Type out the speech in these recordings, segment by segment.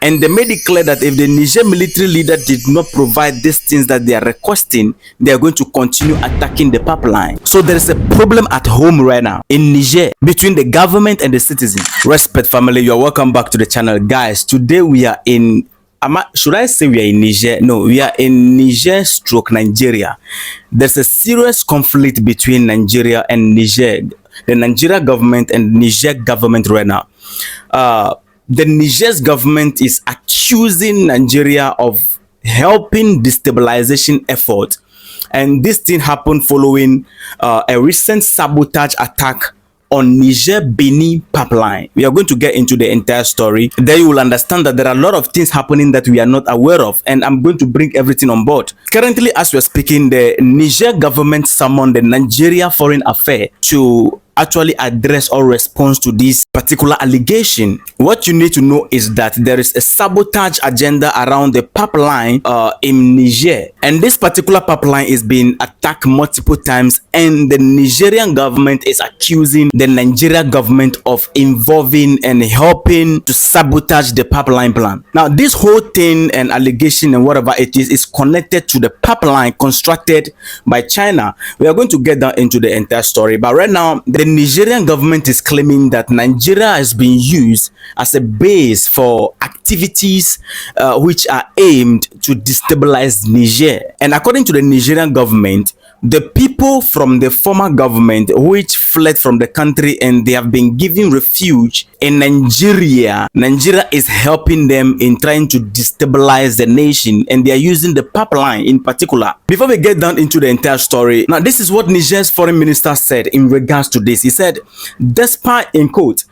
And they made it clear that if the Niger military leader did not provide these things that they are requesting, they are going to continue attacking the pipeline. So there is a problem at home right now in Niger between the government and the citizens. Respect family, you are welcome back to the channel. Guys, today we are in should I say we are in Niger? No, we are in Niger stroke Nigeria. There's a serious conflict between Nigeria and Niger. The Nigeria government and Niger government right now. The Niger's government is accusing Nigeria of helping destabilization effort. And this thing happened following a recent sabotage attack on Niger-Benin pipeline. We are going to get into the entire story. There you will understand that there are a lot of things happening that we are not aware of, and I'm going to bring everything on board. Currently, as we're speaking, the Niger government summoned the Nigeria Foreign Affairs to actually address or respond to this particular allegation. What you need to know is that there is a sabotage agenda around the pipeline in Niger, and this particular pipeline is being attacked multiple times, and the Nigerian government is accusing the Nigeria government of involving and helping to sabotage the pipeline plan. Now this whole thing and allegation and whatever it is connected to the pipeline constructed by China. We are going to get down into the entire story, but right now the Nigerian government is claiming that Nigeria has been used as a base for activities which are aimed to destabilize Niger. And according to the Nigerian government, the people from the former government which fled from the country and they have been given refuge in Nigeria is helping them in trying to destabilize the nation, and they are using the pipeline in particular. Before we get down into the entire story, now this is what Niger's foreign minister said in regards to this. He said, despite, in quote,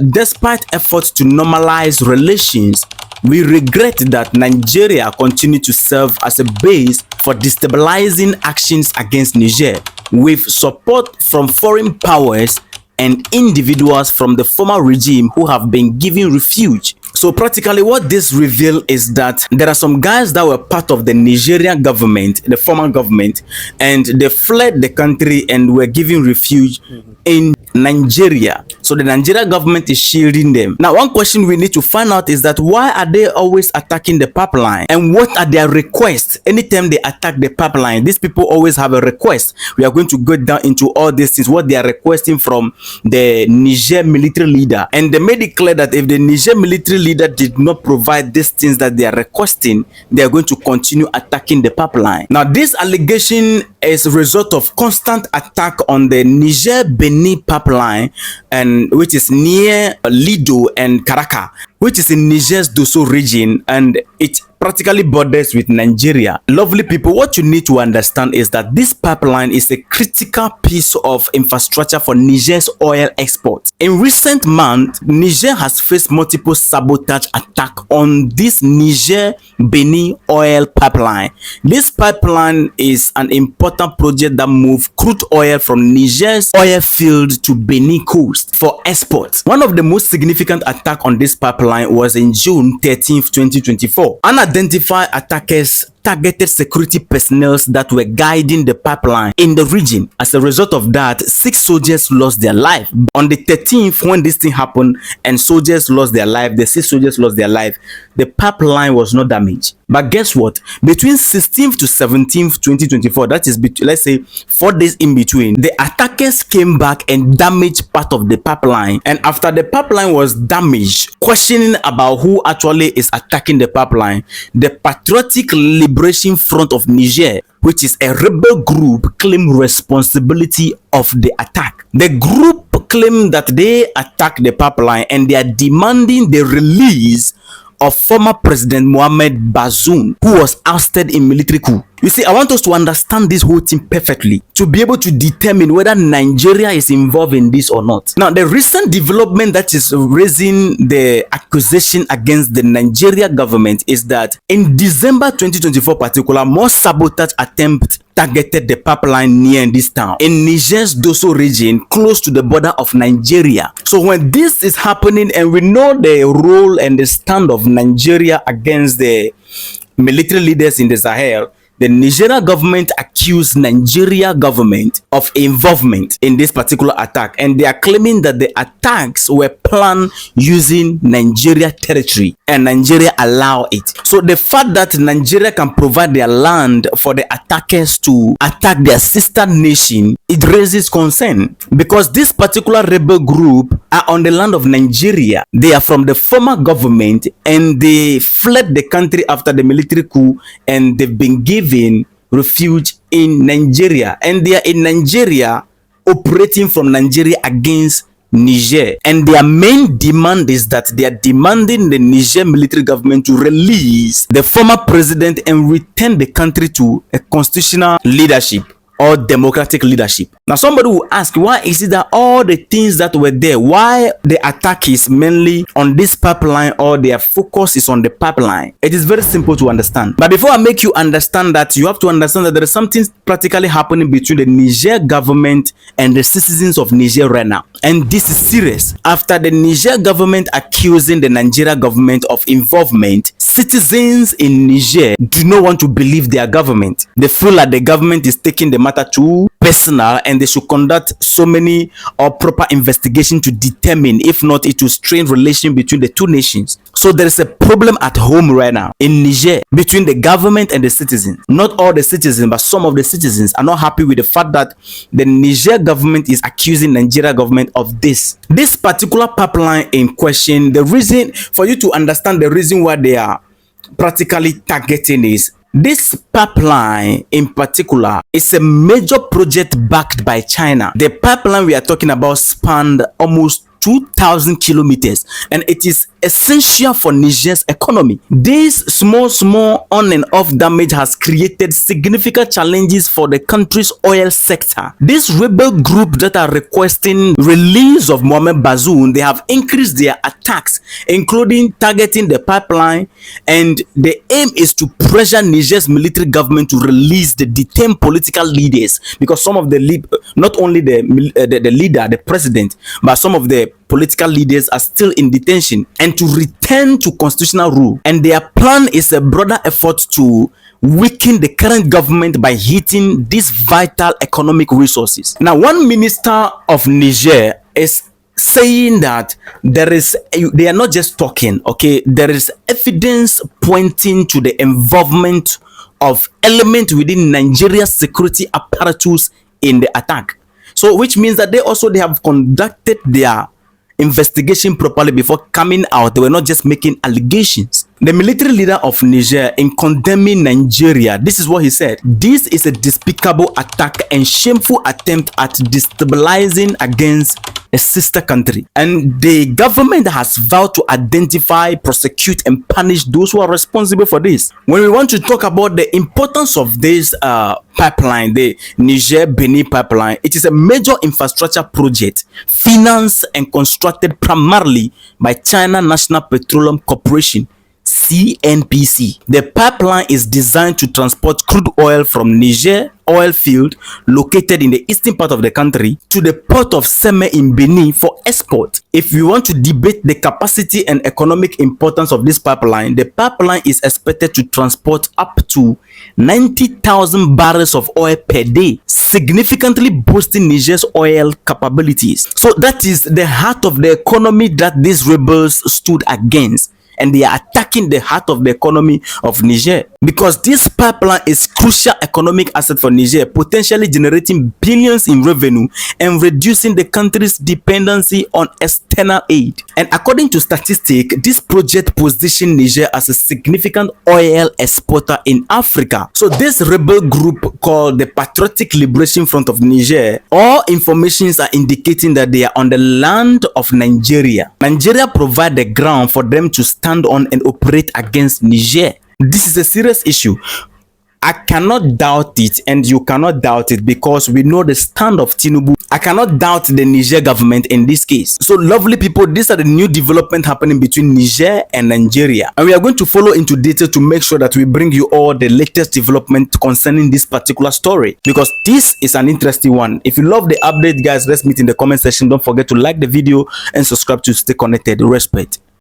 despite efforts to normalize relations, we regret that Nigeria continue to serve as a base for destabilizing actions against Niger, with support from foreign powers and individuals from the former regime who have been given refuge. So practically what this reveals is that there are some guys that were part of the Nigerian government, the former government, and they fled the country and were given refuge in Nigeria. So the Nigeria government is shielding them. Now one question we need to find out is that why are they always attacking the pipeline, and what are their requests? Anytime they attack the pipeline, these people always have a request. We are going to go down into all these things, what they are requesting from the Niger military leader, and they made it clear that if the Niger military leader did not provide these things that they are requesting, they are going to continue attacking the pipeline. Now this allegation is a result of constant attack on the Niger-Benin pipeline, and which is near Lido and Karaka, which is in Niger's Dosso region, and it practically borders with Nigeria. Lovely people, what you need to understand is that this pipeline is a critical piece of infrastructure for Niger's oil exports. In recent months, Niger has faced multiple sabotage attacks on this Niger-Benin oil pipeline. This pipeline is an important project that moves crude oil from Niger's oil field to Benin coast for exports. One of the most significant attacks on this pipeline was in June 13th, 2024. Unidentified attackers targeted security personnel that were guiding the pipeline in the region. As a result of that, 6 soldiers lost their life. On the 13th, when this thing happened and soldiers lost their life, the 6 soldiers lost their life, the pipeline was not damaged. But guess what? Between 16th to 17th, 2024, that is, let's say 4 days in between, the attackers came back and damaged part of the pipeline. And after the pipeline was damaged, questioning about who actually is attacking the pipeline, the Patriotic Liberation Front of Niger, which is a rebel group, claimed responsibility of the attack. The group claimed that they attacked the pipeline and they are demanding the release of former President Mohamed Bazoum, who was ousted in military coup. You see, I want us to understand this whole thing perfectly to be able to determine whether Nigeria is involved in this or not. Now, the recent development that is raising the accusation against the Nigeria government is that in December 2024 particular, more sabotage attempts targeted the pipeline near this town in Niger's Dosso region, close to the border of Nigeria. So when this is happening, and we know the role and the stand of Nigeria against the military leaders in the Sahel, The Nigerian government accused Nigeria government of involvement in this particular attack, and they are claiming that the attacks were planned using Nigeria territory and Nigeria allow it. So the fact that Nigeria can provide their land for the attackers to attack their sister nation, it raises concern, because this particular rebel group are on the land of Nigeria. They are from the former government and they fled the country after the military coup, and they've been given refuge in Nigeria, and they are in Nigeria operating from Nigeria against Niger. And their main demand is that they are demanding the Niger military government to release the former president and return the country to a constitutional leadership or democratic leadership. Now somebody will ask, why is it that all the things that were there, why the attack is mainly on this pipeline, or their focus is on the pipeline? It is very simple to understand. But before I make you understand that, you have to understand that there is something practically happening between the Niger government and the citizens of Niger right now. And this is serious. After the Niger government accusing the Nigeria government of involvement, citizens in Niger do not want to believe their government. They feel like the government is taking the matter too personal, and they should conduct so many or proper investigation to determine, if not, it will strain relation between the two nations. So there is a problem at home right now in Niger between the government and the citizens. Not all the citizens, but some of the citizens are not happy with the fact that the Niger government is accusing Nigeria government of this particular pipeline in question. The reason for you to understand the reason why they are practically targeting is this pipeline in particular is a major project backed by China. The pipeline we are talking about spanned almost 2,000 kilometers, and it is essential for Niger's economy. This small on and off damage has created significant challenges for the country's oil sector. This rebel group that are requesting release of Mohamed Bazoum, they have increased their attacks, including targeting the pipeline, and the aim is to pressure Niger's military government to release the detained political leaders, because some of the not only the leader, the president, but some of the political leaders are still in detention, and to return to constitutional rule. And their plan is a broader effort to weaken the current government by hitting these vital economic resources. Now, one minister of Niger is saying that they are not just talking, okay, there is evidence pointing to the involvement of elements within Nigeria's security apparatus in the attack. So which means that they have conducted their investigation properly before coming out. They were not just making allegations. The military leader of Niger, in condemning Nigeria, this is what he said: "This is a despicable attack and shameful attempt at destabilizing against a sister country, and the government has vowed to identify, prosecute, and punish those who are responsible for this." When we want to talk about the importance of this pipeline, the Niger-Benin pipeline, it is a major infrastructure project financed and constructed primarily by China National Petroleum Corporation, CNPC. The pipeline is designed to transport crude oil from Niger oil field located in the eastern part of the country to the port of Seme in Benin for export. If we want to debate the capacity and economic importance of this pipeline, the pipeline is expected to transport up to 90,000 barrels of oil per day, significantly boosting Niger's oil capabilities. So that is the heart of the economy that these rebels stood against, and they are attacking the heart of the economy of Niger, because this pipeline is crucial economic asset for Niger, potentially generating billions in revenue and reducing the country's dependency on external aid. And according to statistics, this project positions Niger as a significant oil exporter in Africa. So this rebel group called the Patriotic Liberation Front of Niger, all informations are indicating that they are on the land of Nigeria. Nigeria provide the ground for them to stand on and operate against Niger. This is a serious issue. I cannot doubt it, and you cannot doubt it, because we know the stand of Tinubu. I cannot doubt the Niger government in this case. So lovely people, these are the new development happening between Niger and Nigeria, and we are going to follow into detail to make sure that we bring you all the latest development concerning this particular story, because this is an interesting one. If you love the update, guys, let's meet in the comment section. Don't forget to like the video and subscribe to stay connected. Respect.